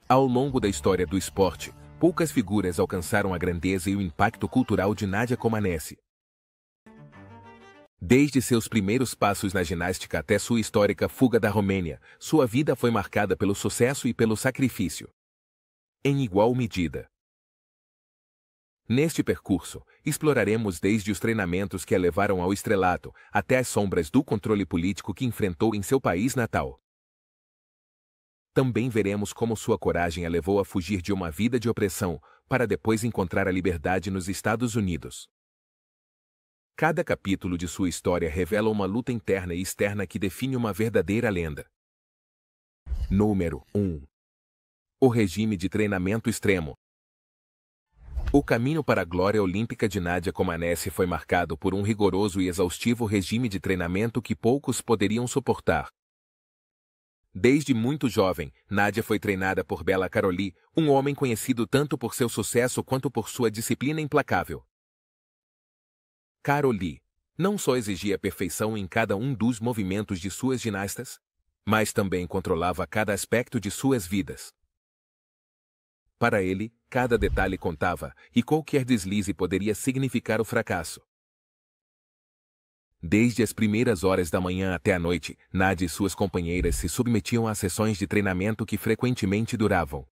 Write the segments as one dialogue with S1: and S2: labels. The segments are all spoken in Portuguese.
S1: Ao longo da história do esporte, poucas figuras alcançaram a grandeza e o impacto cultural de Nadia Comaneci. Desde seus primeiros passos na ginástica até sua histórica fuga da Romênia, sua vida foi marcada pelo sucesso e pelo sacrifício. Em igual medida. Neste percurso, exploraremos desde os treinamentos que a levaram ao estrelato, até as sombras do controle político que enfrentou em seu país natal. Também veremos como sua coragem a levou a fugir de uma vida de opressão, para depois encontrar a liberdade nos Estados Unidos. Cada capítulo de sua história revela uma luta interna e externa que define uma verdadeira lenda. Número 1. O regime de treinamento extremo. O caminho para a glória olímpica de Nadia Comaneci foi marcado por um rigoroso e exaustivo regime de treinamento que poucos poderiam suportar. Desde muito jovem, Nadia foi treinada por Bela Karolyi, um homem conhecido tanto por seu sucesso quanto por sua disciplina implacável. Karolyi não só exigia perfeição em cada um dos movimentos de suas ginastas, mas também controlava cada aspecto de suas vidas. Para ele, cada detalhe contava, e qualquer deslize poderia significar o fracasso. Desde as primeiras horas da manhã até a noite, Nadia e suas companheiras se submetiam a sessões de treinamento que frequentemente duravam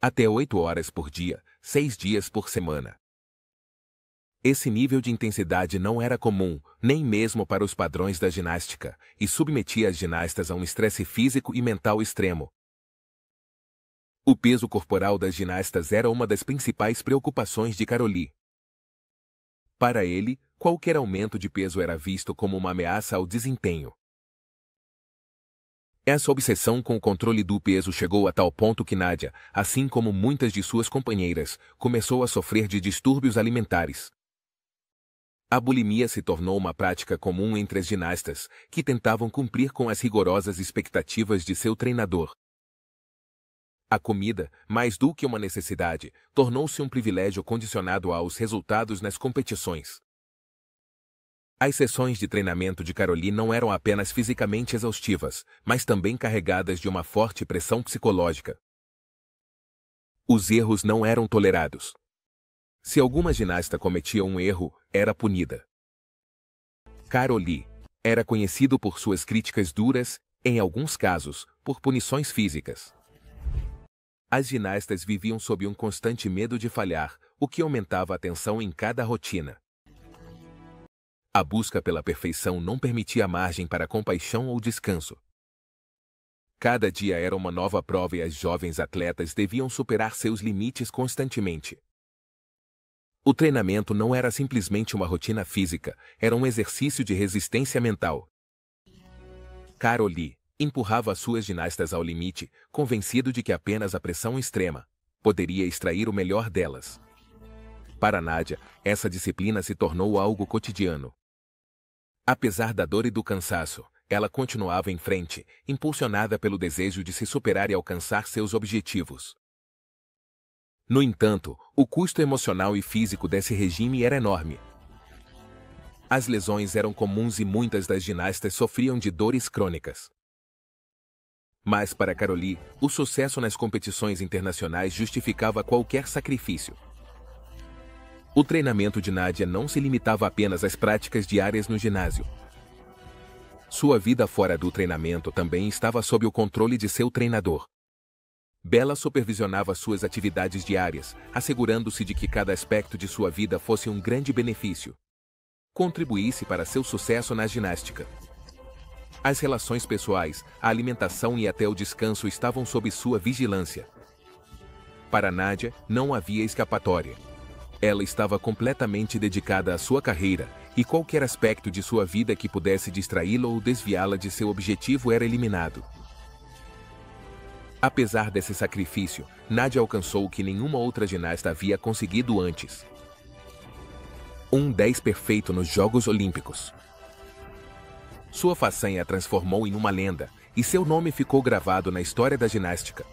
S1: até 8 horas por dia, 6 dias por semana. Esse nível de intensidade não era comum, nem mesmo para os padrões da ginástica, e submetia as ginastas a um estresse físico e mental extremo. O peso corporal das ginastas era uma das principais preocupações de Karolyi. Para ele, qualquer aumento de peso era visto como uma ameaça ao desempenho. Essa obsessão com o controle do peso chegou a tal ponto que Nadia, assim como muitas de suas companheiras, começou a sofrer de distúrbios alimentares. A bulimia se tornou uma prática comum entre as ginastas, que tentavam cumprir com as rigorosas expectativas de seu treinador. A comida, mais do que uma necessidade, tornou-se um privilégio condicionado aos resultados nas competições. As sessões de treinamento de Karolyi não eram apenas fisicamente exaustivas, mas também carregadas de uma forte pressão psicológica. Os erros não eram tolerados. Se alguma ginasta cometia um erro, era punida. Karolyi era conhecido por suas críticas duras, em alguns casos, por punições físicas. As ginastas viviam sob um constante medo de falhar, o que aumentava a tensão em cada rotina. A busca pela perfeição não permitia margem para compaixão ou descanso. Cada dia era uma nova prova e as jovens atletas deviam superar seus limites constantemente. O treinamento não era simplesmente uma rotina física, era um exercício de resistência mental. Karolyi empurrava suas ginastas ao limite, convencido de que apenas a pressão extrema poderia extrair o melhor delas. Para Nadia, essa disciplina se tornou algo cotidiano. Apesar da dor e do cansaço, ela continuava em frente, impulsionada pelo desejo de se superar e alcançar seus objetivos. No entanto, o custo emocional e físico desse regime era enorme. As lesões eram comuns e muitas das ginastas sofriam de dores crônicas. Mas para Karolyi, o sucesso nas competições internacionais justificava qualquer sacrifício. O treinamento de Nadia não se limitava apenas às práticas diárias no ginásio. Sua vida fora do treinamento também estava sob o controle de seu treinador. Bela supervisionava suas atividades diárias, assegurando-se de que cada aspecto de sua vida fosse um grande benefício. Contribuísse para seu sucesso na ginástica. As relações pessoais, a alimentação e até o descanso estavam sob sua vigilância. Para Nadia, não havia escapatória. Ela estava completamente dedicada à sua carreira, e qualquer aspecto de sua vida que pudesse distraí-la ou desviá-la de seu objetivo era eliminado. Apesar desse sacrifício, Nadia alcançou o que nenhuma outra ginasta havia conseguido antes. Um 10 perfeito nos Jogos Olímpicos. Sua façanha a transformou em uma lenda, e seu nome ficou gravado na história da ginástica.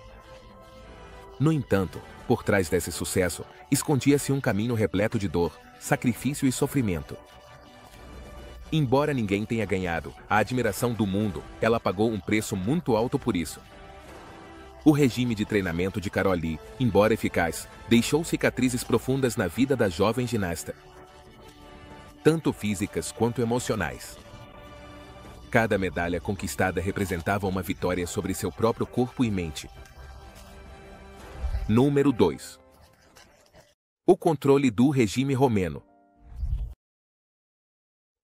S1: No entanto, por trás desse sucesso, escondia-se um caminho repleto de dor, sacrifício e sofrimento. Embora ninguém tenha ganhado a admiração do mundo, ela pagou um preço muito alto por isso. O regime de treinamento de Karolyi, embora eficaz, deixou cicatrizes profundas na vida da jovem ginasta, tanto físicas quanto emocionais. Cada medalha conquistada representava uma vitória sobre seu próprio corpo e mente. Número 2. O controle do regime romeno.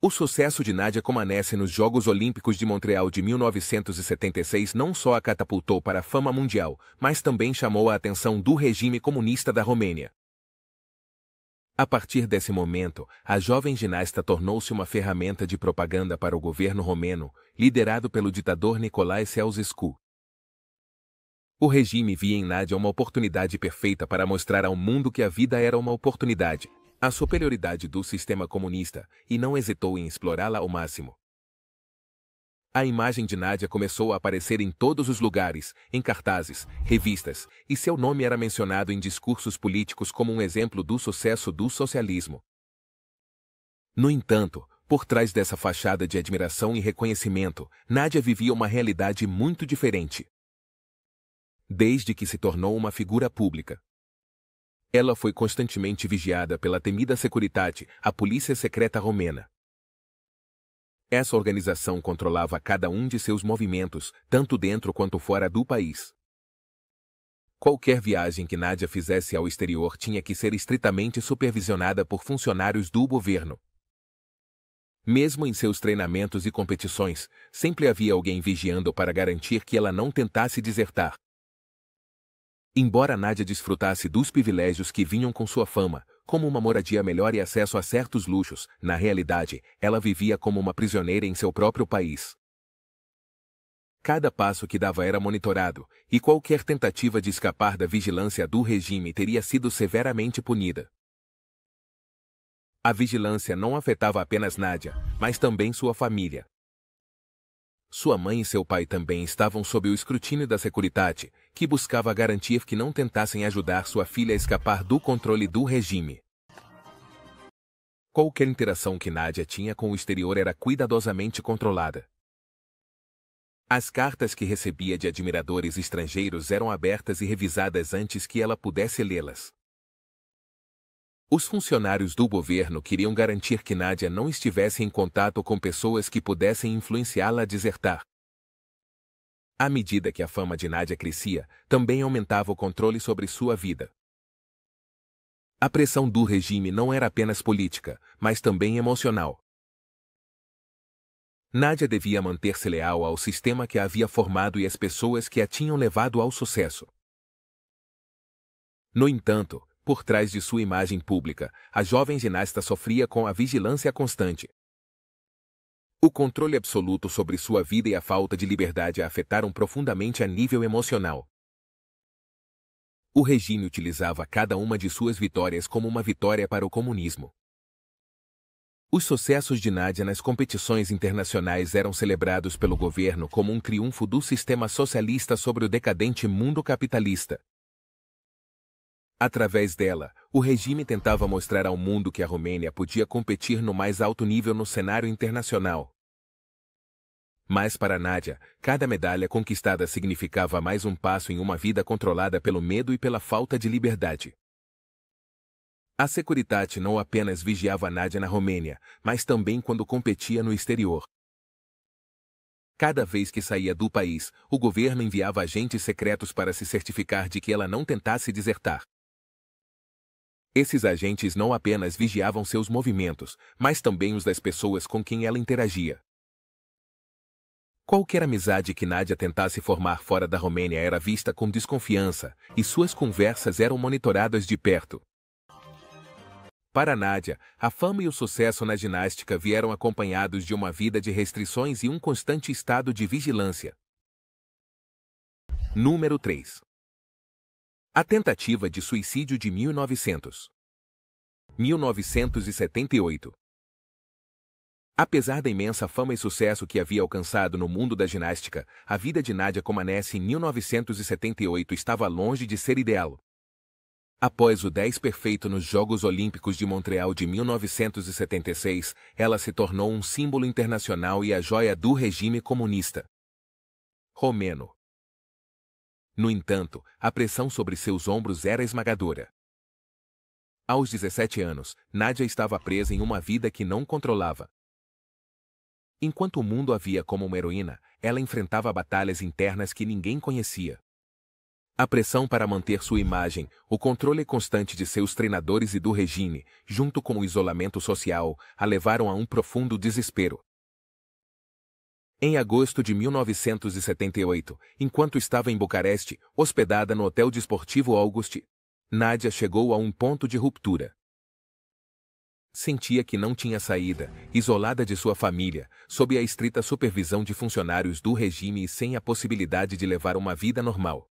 S1: O sucesso de Nadia Comaneci nos Jogos Olímpicos de Montreal de 1976 não só a catapultou para a fama mundial, mas também chamou a atenção do regime comunista da Romênia. A partir desse momento, a jovem ginasta tornou-se uma ferramenta de propaganda para o governo romeno, liderado pelo ditador Nicolae Ceausescu. O regime via em Nadia uma oportunidade perfeita para mostrar ao mundo que a vida era uma oportunidade, a superioridade do sistema comunista, e não hesitou em explorá-la ao máximo. A imagem de Nadia começou a aparecer em todos os lugares, em cartazes, revistas, e seu nome era mencionado em discursos políticos como um exemplo do sucesso do socialismo. No entanto, por trás dessa fachada de admiração e reconhecimento, Nadia vivia uma realidade muito diferente. Desde que se tornou uma figura pública, ela foi constantemente vigiada pela temida Securitate, a polícia secreta romena. Essa organização controlava cada um de seus movimentos, tanto dentro quanto fora do país. Qualquer viagem que Nadia fizesse ao exterior tinha que ser estritamente supervisionada por funcionários do governo. Mesmo em seus treinamentos e competições, sempre havia alguém vigiando para garantir que ela não tentasse desertar. Embora Nadia desfrutasse dos privilégios que vinham com sua fama, como uma moradia melhor e acesso a certos luxos, na realidade, ela vivia como uma prisioneira em seu próprio país. Cada passo que dava era monitorado, e qualquer tentativa de escapar da vigilância do regime teria sido severamente punida. A vigilância não afetava apenas Nadia, mas também sua família. Sua mãe e seu pai também estavam sob o escrutínio da Securitate, que buscava garantir que não tentassem ajudar sua filha a escapar do controle do regime. Qualquer interação que Nadia tinha com o exterior era cuidadosamente controlada. As cartas que recebia de admiradores estrangeiros eram abertas e revisadas antes que ela pudesse lê-las. Os funcionários do governo queriam garantir que Nadia não estivesse em contato com pessoas que pudessem influenciá-la a desertar. À medida que a fama de Nadia crescia, também aumentava o controle sobre sua vida. A pressão do regime não era apenas política, mas também emocional. Nadia devia manter-se leal ao sistema que a havia formado e às pessoas que a tinham levado ao sucesso. No entanto, por trás de sua imagem pública, a jovem ginasta sofria com a vigilância constante. O controle absoluto sobre sua vida e a falta de liberdade a afetaram profundamente a nível emocional. O regime utilizava cada uma de suas vitórias como uma vitória para o comunismo. Os sucessos de Nadia nas competições internacionais eram celebrados pelo governo como um triunfo do sistema socialista sobre o decadente mundo capitalista. Através dela, o regime tentava mostrar ao mundo que a Romênia podia competir no mais alto nível no cenário internacional. Mas para Nadia, cada medalha conquistada significava mais um passo em uma vida controlada pelo medo e pela falta de liberdade. A Securitate não apenas vigiava Nadia na Romênia, mas também quando competia no exterior. Cada vez que saía do país, o governo enviava agentes secretos para se certificar de que ela não tentasse desertar. Esses agentes não apenas vigiavam seus movimentos, mas também os das pessoas com quem ela interagia. Qualquer amizade que Nadia tentasse formar fora da Romênia era vista com desconfiança, e suas conversas eram monitoradas de perto. Para Nadia, a fama e o sucesso na ginástica vieram acompanhados de uma vida de restrições e um constante estado de vigilância. Número 3. A tentativa de suicídio de 1978. Apesar da imensa fama e sucesso que havia alcançado no mundo da ginástica, a vida de Nadia Comaneci em 1978 estava longe de ser ideal. Após o 10 perfeito nos Jogos Olímpicos de Montreal de 1976, ela se tornou um símbolo internacional e a joia do regime comunista romeno. No entanto, a pressão sobre seus ombros era esmagadora. Aos 17 anos, Nadia estava presa em uma vida que não controlava. Enquanto o mundo a via como uma heroína, ela enfrentava batalhas internas que ninguém conhecia. A pressão para manter sua imagem, o controle constante de seus treinadores e do regime, junto com o isolamento social, a levaram a um profundo desespero. Em agosto de 1978, enquanto estava em Bucareste, hospedada no Hotel Desportivo Auguste, Nadia chegou a um ponto de ruptura. Sentia que não tinha saída, isolada de sua família, sob a estrita supervisão de funcionários do regime e sem a possibilidade de levar uma vida normal.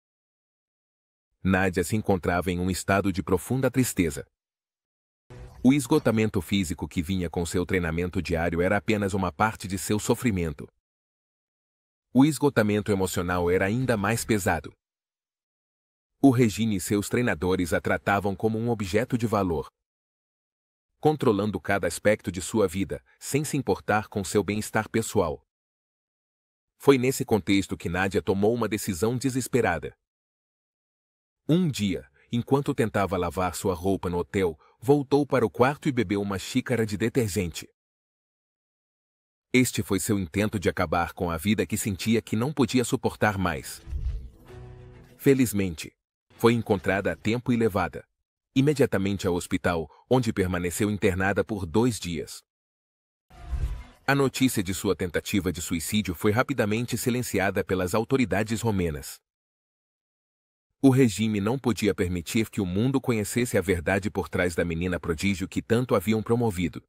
S1: Nadia se encontrava em um estado de profunda tristeza. O esgotamento físico que vinha com seu treinamento diário era apenas uma parte de seu sofrimento. O esgotamento emocional era ainda mais pesado. O regime e seus treinadores a tratavam como um objeto de valor, controlando cada aspecto de sua vida, sem se importar com seu bem-estar pessoal. Foi nesse contexto que Nadia tomou uma decisão desesperada. Um dia, enquanto tentava lavar sua roupa no hotel, voltou para o quarto e bebeu uma xícara de detergente. Este foi seu intento de acabar com a vida que sentia que não podia suportar mais. Felizmente, foi encontrada a tempo e levada imediatamente ao hospital, onde permaneceu internada por 2 dias. A notícia de sua tentativa de suicídio foi rapidamente silenciada pelas autoridades romenas. O regime não podia permitir que o mundo conhecesse a verdade por trás da menina prodígio que tanto haviam promovido.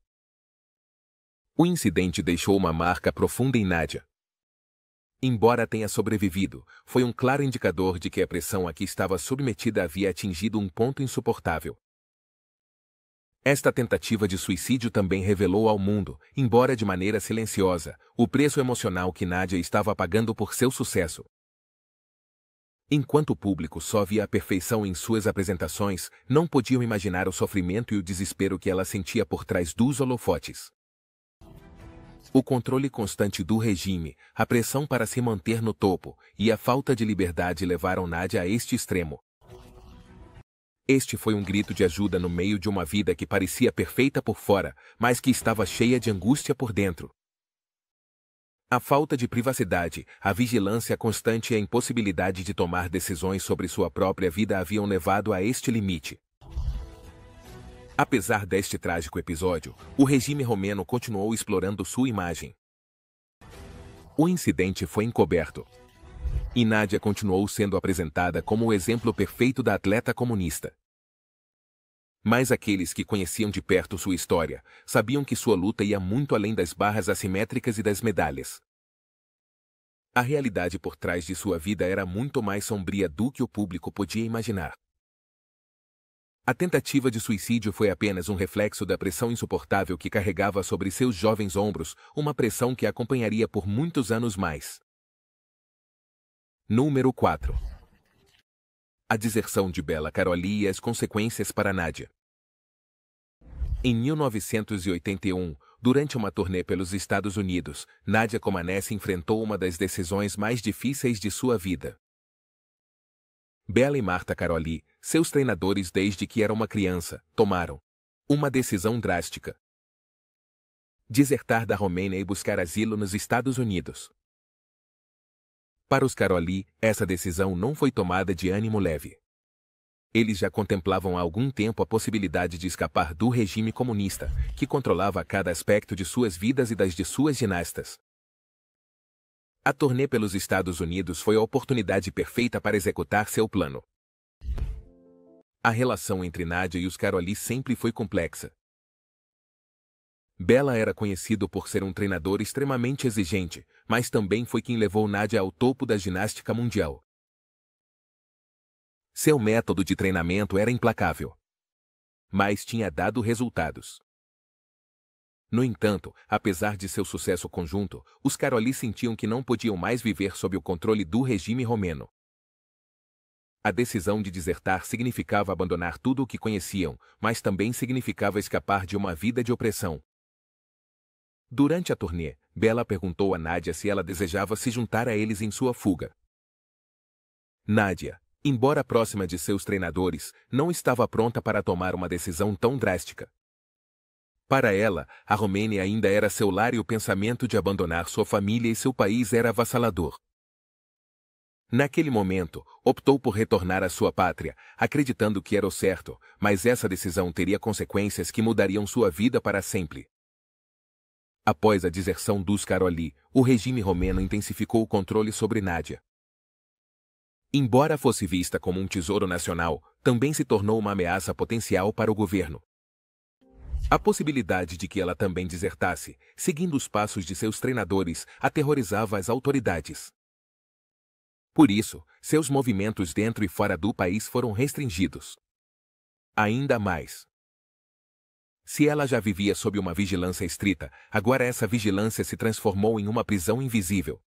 S1: O incidente deixou uma marca profunda em Nadia. Embora tenha sobrevivido, foi um claro indicador de que a pressão a que estava submetida havia atingido um ponto insuportável. Esta tentativa de suicídio também revelou ao mundo, embora de maneira silenciosa, o preço emocional que Nadia estava pagando por seu sucesso. Enquanto o público só via a perfeição em suas apresentações, não podiam imaginar o sofrimento e o desespero que ela sentia por trás dos holofotes. O controle constante do regime, a pressão para se manter no topo e a falta de liberdade levaram Nadia a este extremo. Este foi um grito de ajuda no meio de uma vida que parecia perfeita por fora, mas que estava cheia de angústia por dentro. A falta de privacidade, a vigilância constante e a impossibilidade de tomar decisões sobre sua própria vida haviam levado a este limite. Apesar deste trágico episódio, o regime romeno continuou explorando sua imagem. O incidente foi encoberto. E Nadia continuou sendo apresentada como o exemplo perfeito da atleta comunista. Mas aqueles que conheciam de perto sua história, sabiam que sua luta ia muito além das barras assimétricas e das medalhas. A realidade por trás de sua vida era muito mais sombria do que o público podia imaginar. A tentativa de suicídio foi apenas um reflexo da pressão insuportável que carregava sobre seus jovens ombros, uma pressão que a acompanharia por muitos anos mais. Número 4. A deserção de Bela Karolyi e as consequências para Nadia. Em 1981, durante uma turnê pelos Estados Unidos, Nadia Comaneci enfrentou uma das decisões mais difíceis de sua vida. Bela e Marta Karolyi, seus treinadores desde que era uma criança, tomaram uma decisão drástica: desertar da Romênia e buscar asilo nos Estados Unidos. Para os Karolyi, essa decisão não foi tomada de ânimo leve. Eles já contemplavam há algum tempo a possibilidade de escapar do regime comunista, que controlava cada aspecto de suas vidas e das de suas ginastas. A turnê pelos Estados Unidos foi a oportunidade perfeita para executar seu plano. A relação entre Nadia e os Karolyi sempre foi complexa. Bela era conhecido por ser um treinador extremamente exigente, mas também foi quem levou Nadia ao topo da ginástica mundial. Seu método de treinamento era implacável, mas tinha dado resultados. No entanto, apesar de seu sucesso conjunto, os Karolyi sentiam que não podiam mais viver sob o controle do regime romeno. A decisão de desertar significava abandonar tudo o que conheciam, mas também significava escapar de uma vida de opressão. Durante a turnê, Bela perguntou a Nadia se ela desejava se juntar a eles em sua fuga. Nádia, embora próxima de seus treinadores, não estava pronta para tomar uma decisão tão drástica. Para ela, a Romênia ainda era seu lar e o pensamento de abandonar sua família e seu país era avassalador. Naquele momento, optou por retornar à sua pátria, acreditando que era o certo, mas essa decisão teria consequências que mudariam sua vida para sempre. Após a deserção dos Károlyi, o regime romeno intensificou o controle sobre Nádia. Embora fosse vista como um tesouro nacional, também se tornou uma ameaça potencial para o governo. A possibilidade de que ela também desertasse, seguindo os passos de seus treinadores, aterrorizava as autoridades. Por isso, seus movimentos dentro e fora do país foram restringidos. Ainda mais. Se ela já vivia sob uma vigilância estrita, agora essa vigilância se transformou em uma prisão invisível.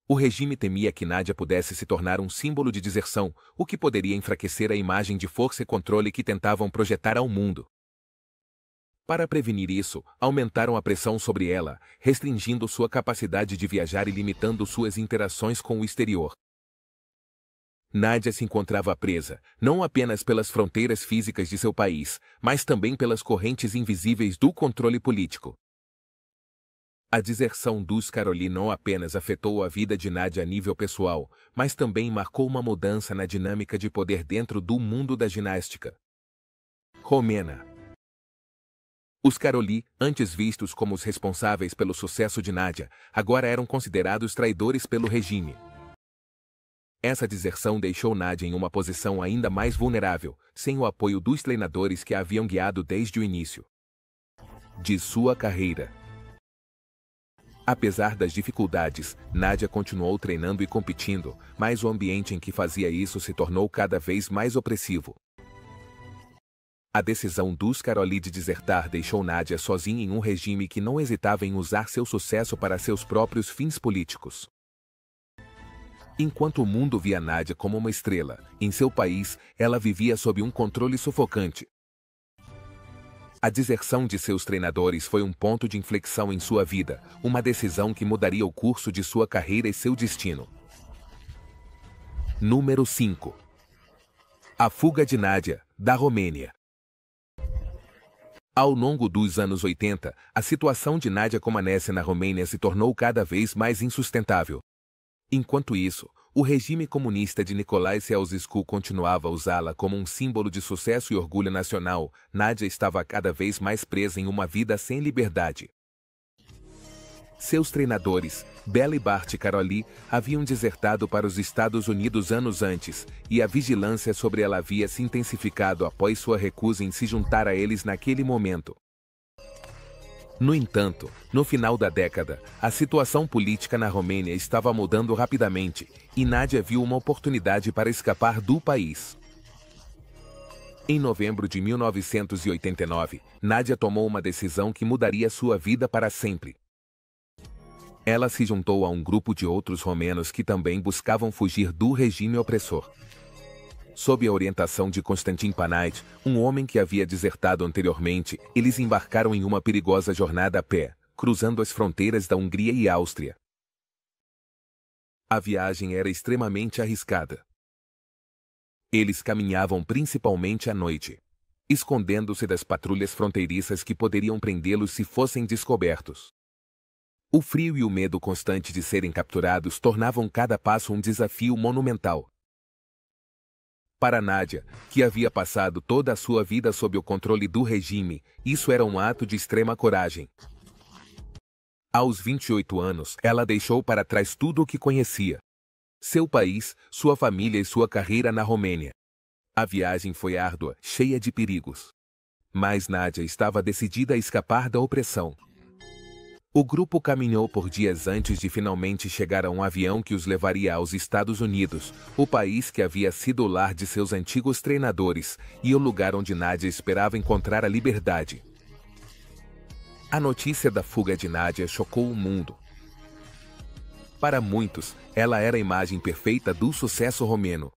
S1: O regime temia que Nádia pudesse se tornar um símbolo de deserção, o que poderia enfraquecer a imagem de força e controle que tentavam projetar ao mundo. Para prevenir isso, aumentaram a pressão sobre ela, restringindo sua capacidade de viajar e limitando suas interações com o exterior. Nádia se encontrava presa, não apenas pelas fronteiras físicas de seu país, mas também pelas correntes invisíveis do controle político. A deserção dos Károlyi não apenas afetou a vida de Nádia a nível pessoal, mas também marcou uma mudança na dinâmica de poder dentro do mundo da ginástica romena. Os Károlyi, antes vistos como os responsáveis pelo sucesso de Nádia, agora eram considerados traidores pelo regime. Essa deserção deixou Nádia em uma posição ainda mais vulnerável, sem o apoio dos treinadores que a haviam guiado desde o início de sua carreira. Apesar das dificuldades, Nádia continuou treinando e competindo, mas o ambiente em que fazia isso se tornou cada vez mais opressivo. A decisão dos Károlyi de desertar deixou Nádia sozinha em um regime que não hesitava em usar seu sucesso para seus próprios fins políticos. Enquanto o mundo via Nádia como uma estrela, em seu país, ela vivia sob um controle sufocante. A deserção de seus treinadores foi um ponto de inflexão em sua vida, uma decisão que mudaria o curso de sua carreira e seu destino. Número 5. A fuga de Nádia, da Romênia. Ao longo dos anos 80, a situação de Nádia Comaneci na Romênia se tornou cada vez mais insustentável. Enquanto isso, o regime comunista de Nicolae Ceausescu continuava a usá-la como um símbolo de sucesso e orgulho nacional. Nádia estava cada vez mais presa em uma vida sem liberdade. Seus treinadores, Bela e Bart Károlyi, haviam desertado para os Estados Unidos anos antes, e a vigilância sobre ela havia se intensificado após sua recusa em se juntar a eles naquele momento. No entanto, no final da década, a situação política na Romênia estava mudando rapidamente, e Nádia viu uma oportunidade para escapar do país. Em novembro de 1989, Nádia tomou uma decisão que mudaria sua vida para sempre. Ela se juntou a um grupo de outros romenos que também buscavam fugir do regime opressor. Sob a orientação de Constantin Panait, um homem que havia desertado anteriormente, eles embarcaram em uma perigosa jornada a pé, cruzando as fronteiras da Hungria e Áustria. A viagem era extremamente arriscada. Eles caminhavam principalmente à noite, escondendo-se das patrulhas fronteiriças que poderiam prendê-los se fossem descobertos. O frio e o medo constante de serem capturados tornavam cada passo um desafio monumental. Para Nádia, que havia passado toda a sua vida sob o controle do regime, isso era um ato de extrema coragem. Aos 28 anos, ela deixou para trás tudo o que conhecia: seu país, sua família e sua carreira na Romênia. A viagem foi árdua, cheia de perigos. Mas Nádia estava decidida a escapar da opressão. O grupo caminhou por dias antes de finalmente chegar a um avião que os levaria aos Estados Unidos, o país que havia sido o lar de seus antigos treinadores e o lugar onde Nádia esperava encontrar a liberdade. A notícia da fuga de Nádia chocou o mundo. Para muitos, ela era a imagem perfeita do sucesso romeno.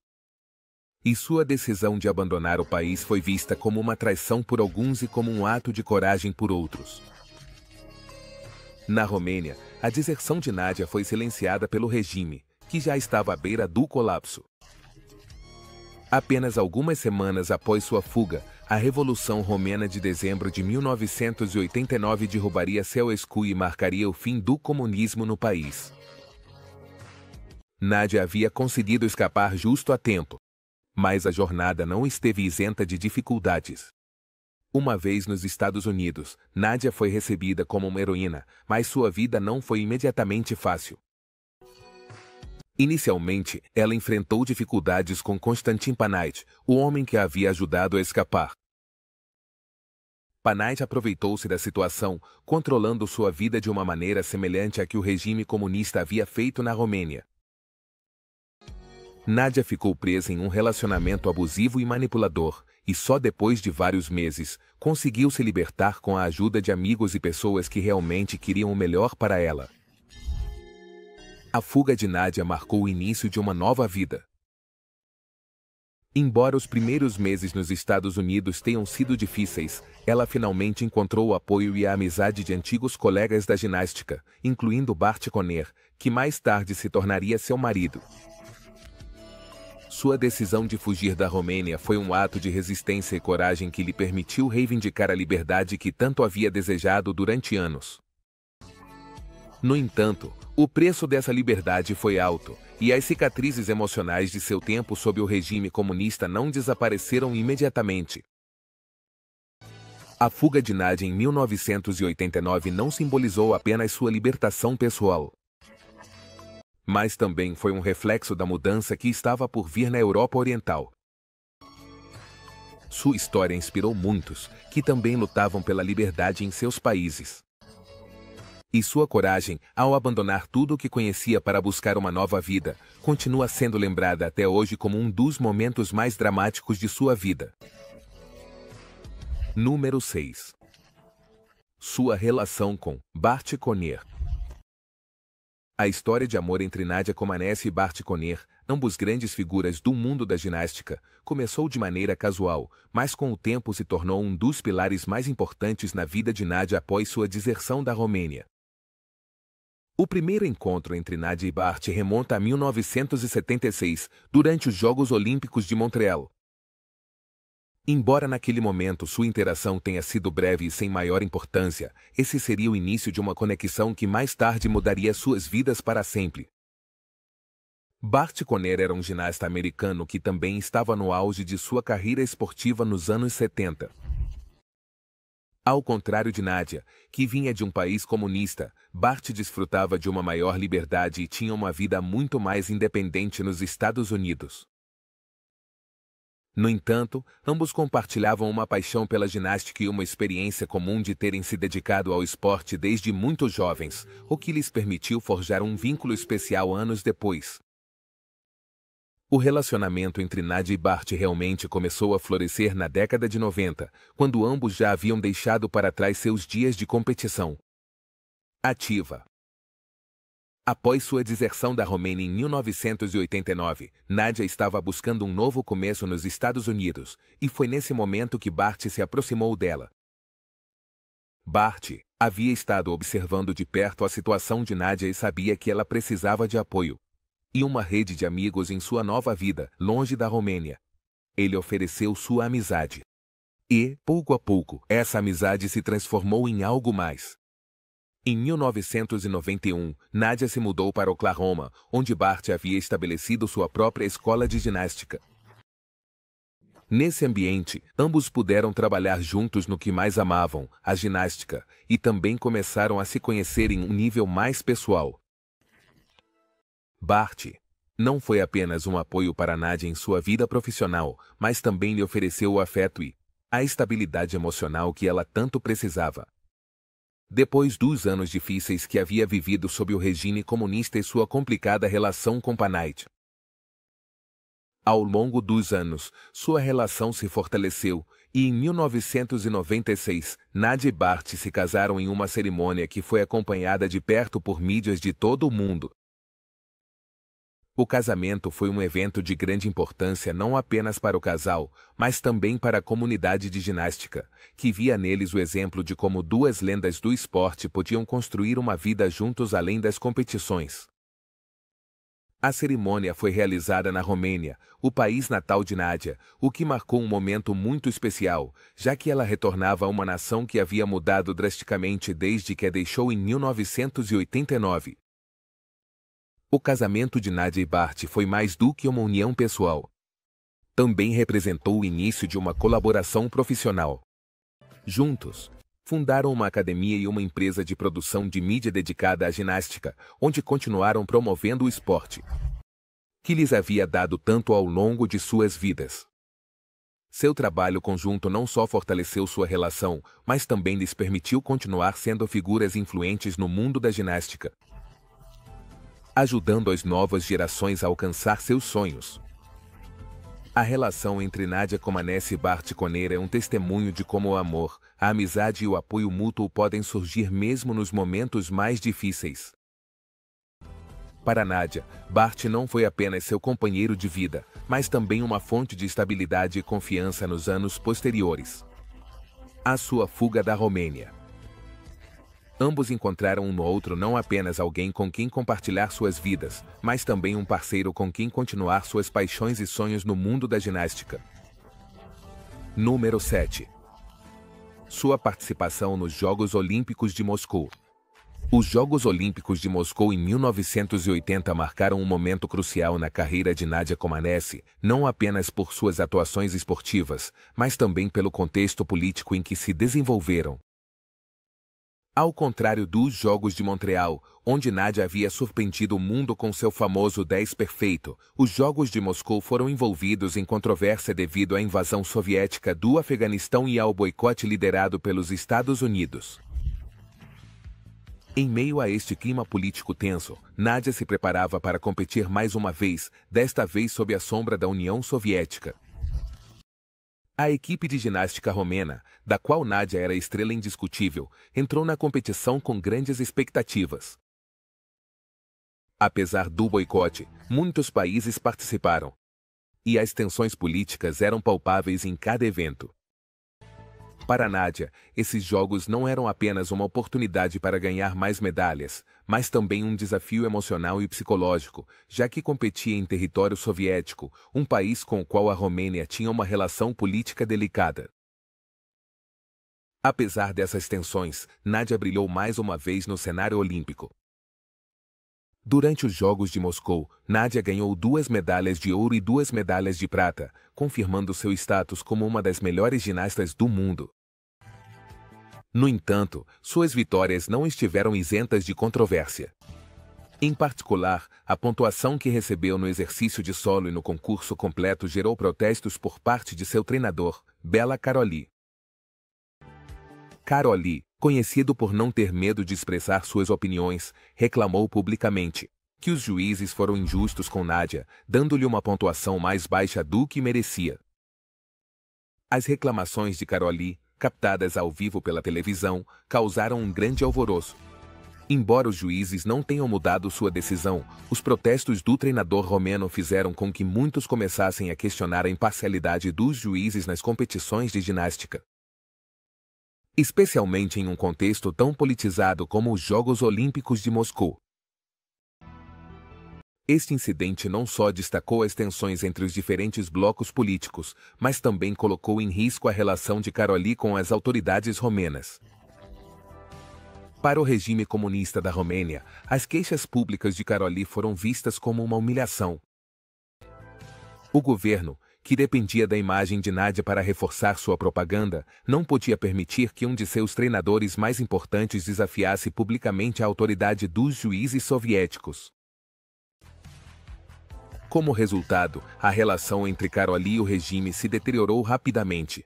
S1: E sua decisão de abandonar o país foi vista como uma traição por alguns e como um ato de coragem por outros. Na Romênia, a deserção de Nádia foi silenciada pelo regime, que já estava à beira do colapso. Apenas algumas semanas após sua fuga, a Revolução Romena de dezembro de 1989 derrubaria Ceausescu e marcaria o fim do comunismo no país. Nádia havia conseguido escapar justo a tempo. Mas a jornada não esteve isenta de dificuldades. Uma vez nos Estados Unidos, Nádia foi recebida como uma heroína, mas sua vida não foi imediatamente fácil. Inicialmente, ela enfrentou dificuldades com Konstantin Panait, o homem que a havia ajudado a escapar. Panait aproveitou-se da situação, controlando sua vida de uma maneira semelhante à que o regime comunista havia feito na Romênia. Nádia ficou presa em um relacionamento abusivo e manipulador, e só depois de vários meses, conseguiu se libertar com a ajuda de amigos e pessoas que realmente queriam o melhor para ela. A fuga de Nádia marcou o início de uma nova vida. Embora os primeiros meses nos Estados Unidos tenham sido difíceis, ela finalmente encontrou o apoio e a amizade de antigos colegas da ginástica, incluindo Bart Conner, que mais tarde se tornaria seu marido. Sua decisão de fugir da Romênia foi um ato de resistência e coragem que lhe permitiu reivindicar a liberdade que tanto havia desejado durante anos. No entanto, o preço dessa liberdade foi alto, e as cicatrizes emocionais de seu tempo sob o regime comunista não desapareceram imediatamente. A fuga de Nádia em 1989 não simbolizou apenas sua libertação pessoal, mas também foi um reflexo da mudança que estava por vir na Europa Oriental. Sua história inspirou muitos, que também lutavam pela liberdade em seus países. E sua coragem, ao abandonar tudo o que conhecia para buscar uma nova vida, continua sendo lembrada até hoje como um dos momentos mais dramáticos de sua vida. Número 6. Sua relação com Bart Conner. A história de amor entre Nádia Comaneci e Bart Conner, ambos grandes figuras do mundo da ginástica, começou de maneira casual, mas com o tempo se tornou um dos pilares mais importantes na vida de Nádia após sua deserção da Romênia. O primeiro encontro entre Nádia e Bart remonta a 1976, durante os Jogos Olímpicos de Montreal. Embora naquele momento sua interação tenha sido breve e sem maior importância, esse seria o início de uma conexão que mais tarde mudaria suas vidas para sempre. Bart Conner era um ginasta americano que também estava no auge de sua carreira esportiva nos anos 70. Ao contrário de Nádia, que vinha de um país comunista, Bart desfrutava de uma maior liberdade e tinha uma vida muito mais independente nos Estados Unidos. No entanto, ambos compartilhavam uma paixão pela ginástica e uma experiência comum de terem se dedicado ao esporte desde muito jovens, o que lhes permitiu forjar um vínculo especial anos depois. O relacionamento entre Nádia e Bart realmente começou a florescer na década de 90, quando ambos já haviam deixado para trás seus dias de competição ativa. Após sua deserção da Romênia em 1989, Nádia estava buscando um novo começo nos Estados Unidos, e foi nesse momento que Bart se aproximou dela. Bart havia estado observando de perto a situação de Nádia e sabia que ela precisava de apoio e uma rede de amigos em sua nova vida, longe da Romênia. Ele ofereceu sua amizade. E, pouco a pouco, essa amizade se transformou em algo mais. Em 1991, Nádia se mudou para Oklahoma, onde Bart havia estabelecido sua própria escola de ginástica. Nesse ambiente, ambos puderam trabalhar juntos no que mais amavam, a ginástica, e também começaram a se conhecer em um nível mais pessoal. Bart não foi apenas um apoio para Nádia em sua vida profissional, mas também lhe ofereceu o afeto e a estabilidade emocional que ela tanto precisava. Depois dos anos difíceis que havia vivido sob o regime comunista e sua complicada relação com Panait, ao longo dos anos, sua relação se fortaleceu, e em 1996, Nádia e Bart se casaram em uma cerimônia que foi acompanhada de perto por mídias de todo o mundo. O casamento foi um evento de grande importância não apenas para o casal, mas também para a comunidade de ginástica, que via neles o exemplo de como duas lendas do esporte podiam construir uma vida juntos além das competições. A cerimônia foi realizada na Romênia, o país natal de Nádia, o que marcou um momento muito especial, já que ela retornava a uma nação que havia mudado drasticamente desde que a deixou em 1989. O casamento de Nádia e Bart foi mais do que uma união pessoal. Também representou o início de uma colaboração profissional. Juntos, fundaram uma academia e uma empresa de produção de mídia dedicada à ginástica, onde continuaram promovendo o esporte que lhes havia dado tanto ao longo de suas vidas. Seu trabalho conjunto não só fortaleceu sua relação, mas também lhes permitiu continuar sendo figuras influentes no mundo da ginástica, ajudando as novas gerações a alcançar seus sonhos. A relação entre Nádia Comaneci e Bart Conner é um testemunho de como o amor, a amizade e o apoio mútuo podem surgir mesmo nos momentos mais difíceis. Para Nádia, Bart não foi apenas seu companheiro de vida, mas também uma fonte de estabilidade e confiança nos anos posteriores. A sua fuga da Romênia. Ambos encontraram um no outro não apenas alguém com quem compartilhar suas vidas, mas também um parceiro com quem continuar suas paixões e sonhos no mundo da ginástica. Número 7. Sua participação nos Jogos Olímpicos de Moscou. Os Jogos Olímpicos de Moscou em 1980 marcaram um momento crucial na carreira de Nádia Comaneci, não apenas por suas atuações esportivas, mas também pelo contexto político em que se desenvolveram. Ao contrário dos Jogos de Montreal, onde Nádia havia surpreendido o mundo com seu famoso 10 perfeito, os Jogos de Moscou foram envolvidos em controvérsia devido à invasão soviética do Afeganistão e ao boicote liderado pelos Estados Unidos. Em meio a este clima político tenso, Nádia se preparava para competir mais uma vez, desta vez sob a sombra da União Soviética. A equipe de ginástica romena, da qual Nádia era estrela indiscutível, entrou na competição com grandes expectativas. Apesar do boicote, muitos países participaram, e as tensões políticas eram palpáveis em cada evento. Para Nádia, esses jogos não eram apenas uma oportunidade para ganhar mais medalhas, mas também um desafio emocional e psicológico, já que competia em território soviético, um país com o qual a Romênia tinha uma relação política delicada. Apesar dessas tensões, Nádia brilhou mais uma vez no cenário olímpico. Durante os Jogos de Moscou, Nádia ganhou 2 medalhas de ouro e 2 medalhas de prata, confirmando seu status como uma das melhores ginastas do mundo. No entanto, suas vitórias não estiveram isentas de controvérsia. Em particular, a pontuação que recebeu no exercício de solo e no concurso completo gerou protestos por parte de seu treinador, Bela Karolyi. Karolyi, conhecido por não ter medo de expressar suas opiniões, reclamou publicamente que os juízes foram injustos com Nádia, dando-lhe uma pontuação mais baixa do que merecia. As reclamações de Karolyi, captadas ao vivo pela televisão, causaram um grande alvoroço. Embora os juízes não tenham mudado sua decisão, os protestos do treinador romeno fizeram com que muitos começassem a questionar a imparcialidade dos juízes nas competições de ginástica. Especialmente em um contexto tão politizado como os Jogos Olímpicos de Moscou. Este incidente não só destacou as tensões entre os diferentes blocos políticos, mas também colocou em risco a relação de Karolyi com as autoridades romenas. Para o regime comunista da Romênia, as queixas públicas de Karolyi foram vistas como uma humilhação. O governo, que dependia da imagem de Nádia para reforçar sua propaganda, não podia permitir que um de seus treinadores mais importantes desafiasse publicamente a autoridade dos juízes soviéticos. Como resultado, a relação entre Karolyi e o regime se deteriorou rapidamente.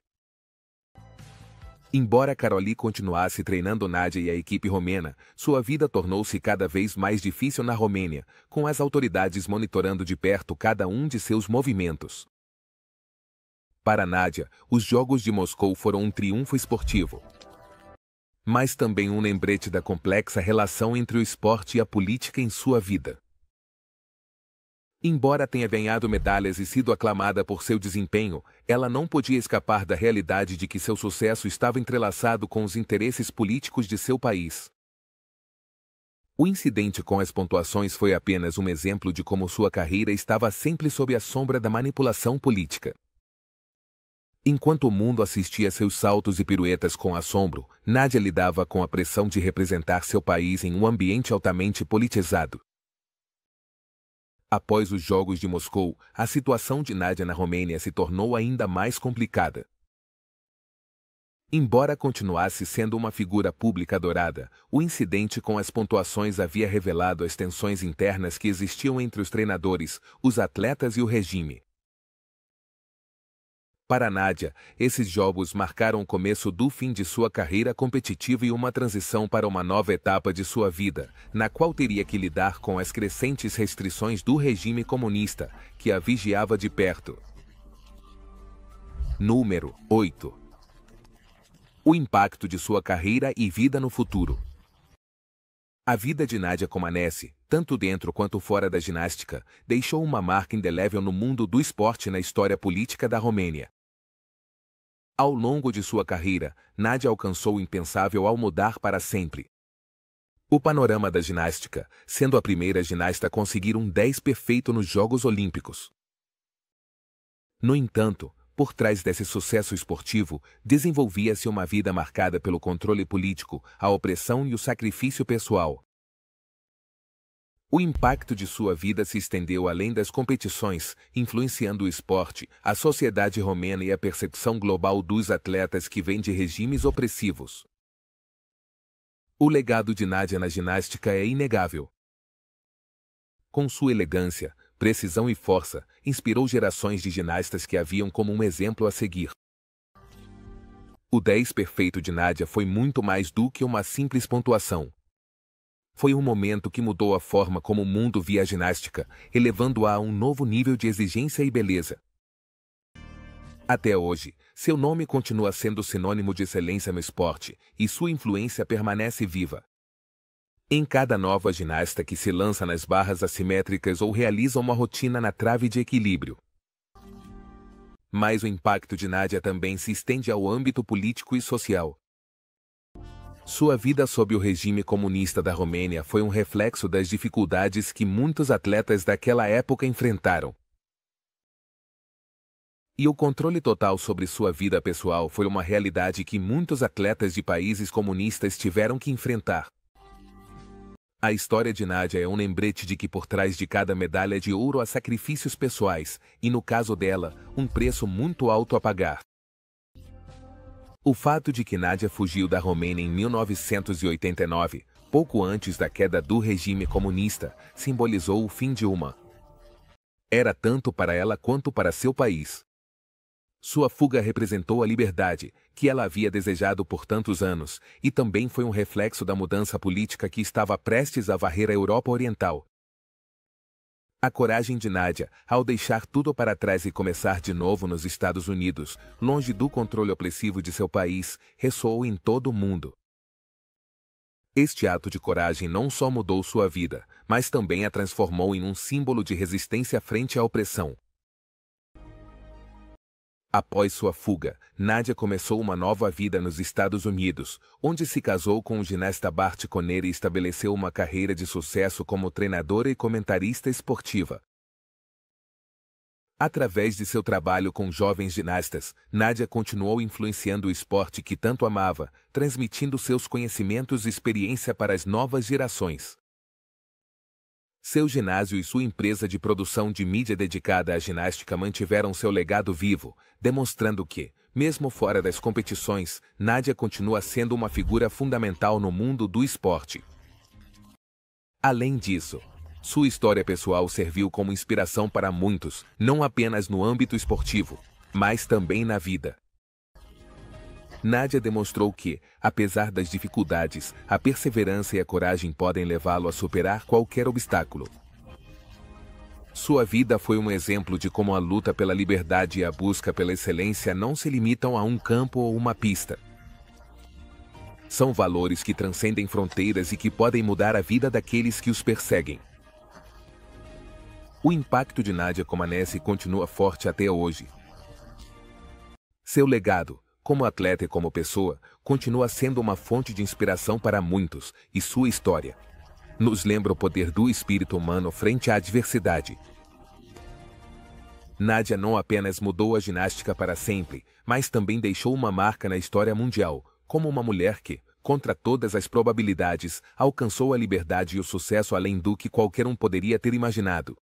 S1: Embora Karolyi continuasse treinando Nádia e a equipe romena, sua vida tornou-se cada vez mais difícil na Romênia, com as autoridades monitorando de perto cada um de seus movimentos. Para Nádia, os Jogos de Moscou foram um triunfo esportivo, mas também um lembrete da complexa relação entre o esporte e a política em sua vida. Embora tenha ganhado medalhas e sido aclamada por seu desempenho, ela não podia escapar da realidade de que seu sucesso estava entrelaçado com os interesses políticos de seu país. O incidente com as pontuações foi apenas um exemplo de como sua carreira estava sempre sob a sombra da manipulação política. Enquanto o mundo assistia seus saltos e piruetas com assombro, Nadia lidava com a pressão de representar seu país em um ambiente altamente politizado. Após os Jogos de Moscou, a situação de Nadia na Romênia se tornou ainda mais complicada. Embora continuasse sendo uma figura pública adorada, o incidente com as pontuações havia revelado as tensões internas que existiam entre os treinadores, os atletas e o regime. Para Nadia, esses jogos marcaram o começo do fim de sua carreira competitiva e uma transição para uma nova etapa de sua vida, na qual teria que lidar com as crescentes restrições do regime comunista, que a vigiava de perto. Número 8. O impacto de sua carreira e vida no futuro. A vida de Nadia Comaneci, tanto dentro quanto fora da ginástica, deixou uma marca indelével no mundo do esporte e na história política da Romênia. Ao longo de sua carreira, Nadia alcançou o impensável ao mudar para sempre o panorama da ginástica, sendo a primeira ginasta a conseguir um 10 perfeito nos Jogos Olímpicos. No entanto, por trás desse sucesso esportivo, desenvolvia-se uma vida marcada pelo controle político, a opressão e o sacrifício pessoal. O impacto de sua vida se estendeu além das competições, influenciando o esporte, a sociedade romena e a percepção global dos atletas que vêm de regimes opressivos. O legado de Nadia na ginástica é inegável. Com sua elegância, precisão e força, inspirou gerações de ginastas que a viam como um exemplo a seguir. O 10 perfeito de Nadia foi muito mais do que uma simples pontuação. Foi um momento que mudou a forma como o mundo via a ginástica, elevando-a a um novo nível de exigência e beleza. Até hoje, seu nome continua sendo sinônimo de excelência no esporte, e sua influência permanece viva. Em cada nova ginasta que se lança nas barras assimétricas ou realiza uma rotina na trave de equilíbrio. Mas o impacto de Nadia também se estende ao âmbito político e social. Sua vida sob o regime comunista da Romênia foi um reflexo das dificuldades que muitos atletas daquela época enfrentaram. E o controle total sobre sua vida pessoal foi uma realidade que muitos atletas de países comunistas tiveram que enfrentar. A história de Nadia é um lembrete de que por trás de cada medalha de ouro há sacrifícios pessoais, e no caso dela, um preço muito alto a pagar. O fato de que Nadia fugiu da Romênia em 1989, pouco antes da queda do regime comunista, simbolizou o fim de uma era tanto para ela quanto para seu país. Sua fuga representou a liberdade, que ela havia desejado por tantos anos, e também foi um reflexo da mudança política que estava prestes a varrer a Europa Oriental. A coragem de Nadia, ao deixar tudo para trás e começar de novo nos Estados Unidos, longe do controle opressivo de seu país, ressoou em todo o mundo. Este ato de coragem não só mudou sua vida, mas também a transformou em um símbolo de resistência frente à opressão. Após sua fuga, Nadia começou uma nova vida nos Estados Unidos, onde se casou com o ginasta Bart Conner e estabeleceu uma carreira de sucesso como treinadora e comentarista esportiva. Através de seu trabalho com jovens ginastas, Nadia continuou influenciando o esporte que tanto amava, transmitindo seus conhecimentos e experiência para as novas gerações. Seu ginásio e sua empresa de produção de mídia dedicada à ginástica mantiveram seu legado vivo, demonstrando que, mesmo fora das competições, Nadia continua sendo uma figura fundamental no mundo do esporte. Além disso, sua história pessoal serviu como inspiração para muitos, não apenas no âmbito esportivo, mas também na vida. Nadia demonstrou que, apesar das dificuldades, a perseverança e a coragem podem levá-lo a superar qualquer obstáculo. Sua vida foi um exemplo de como a luta pela liberdade e a busca pela excelência não se limitam a um campo ou uma pista. São valores que transcendem fronteiras e que podem mudar a vida daqueles que os perseguem. O impacto de Nadia Comaneci continua forte até hoje. Seu legado, como atleta e como pessoa, continua sendo uma fonte de inspiração para muitos, e sua história nos lembra o poder do espírito humano frente à adversidade. Nadia não apenas mudou a ginástica para sempre, mas também deixou uma marca na história mundial, como uma mulher que, contra todas as probabilidades, alcançou a liberdade e o sucesso além do que qualquer um poderia ter imaginado.